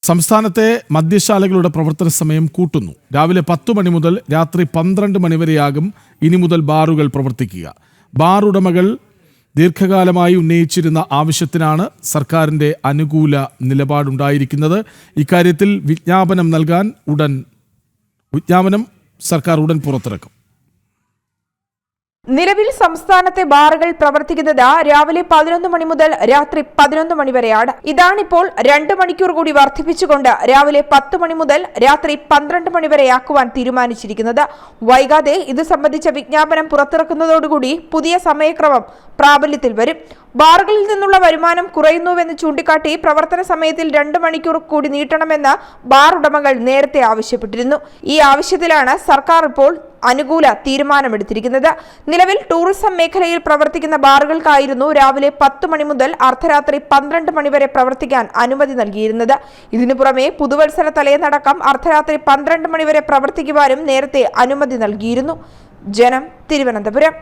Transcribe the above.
സംസ്ഥാനത്തെ മദ്യശാലകളുടെ പ്രവർത്തന സമയം കൂട്ടുന്നു. രാവിലെ 10 മണി മുതൽ രാത്രി 12 മണി വരെയാകും ഇനി മുതൽ ബാറുകൾ പ്രവർത്തിക്കുക. ബാർ ഉടമകൾ ദീർഘകാലമായി ഉന്നയിച്ചിരുന്ന ആവശ്യത്തിനാണ് സർക്കാരിന്റെ അനുകൂല നിലപാടുണ്ടായിരിക്കുന്നത്. ഇക്കാര്യത്തിൽ വിജ്ഞാപനം സർക്കാർ ഉടൻ പുറത്തിറക്കും. നിലവിൽ സംസ്ഥാനത്തെ ബാറുകൾ പ്രവർത്തിക്കുന്നത് രാവിലെ 11 മണി മുതൽ രാത്രി 11 മണി വരെയാണ്. ഇതാണിപ്പോൾ 2 മണിക്കൂർ കൂടി വർദ്ധിപ്പിച്ചുകൊണ്ട് രാവിലെ 10 മണി മുതൽ രാത്രി 12 മണി വരെയാക്കുവാൻ തീരുമാനിച്ചിരിക്കുന്നത്. വൈകാതെ ഇത് സംബന്ധിച്ച വിജ്ഞാപനം പുറത്തിറക്കുന്നതോടുകൂടി പുതിയ സമയക്രമം പ്രാബല്യത്തിൽ വരും. ബാറുകളിൽ നിന്നുള്ള വരുമാനം കുറയുന്നുവെന്ന് ചൂണ്ടിക്കാട്ടി പ്രവർത്തന സമയത്തിൽ 2 മണിക്കൂർ കൂടി നീട്ടണമെന്ന് ബാർ ഉടമകൾ നേരത്തെ ആവശ്യപ്പെട്ടിരുന്നു. ഈ ആവശ്യത്തിലാണ് സർക്കാർ ഇപ്പോൾ അനുകൂല തീരുമാനമെടുത്തിരിക്കുന്നത്. നിലവിൽ ടൂറിസം മേഖലയിൽ പ്രവർത്തിക്കുന്ന ബാറുകൾക്കായിരുന്നു രാവിലെ 10 മണി മുതൽ അർദ്ധരാത്രി 12 മണി വരെ പ്രവർത്തിക്കാൻ അനുമതി നൽകിയിരുന്നത്. ഇതിനു പുറമെ പുതുവത്സര തലേന്നടക്കം അർദ്ധരാത്രി 12 മണി വരെ പ്രവർത്തിക്കുവാനും നേരത്തെ അനുമതി നൽകിയിരുന്നു. ജനം, തിരുവനന്തപുരം.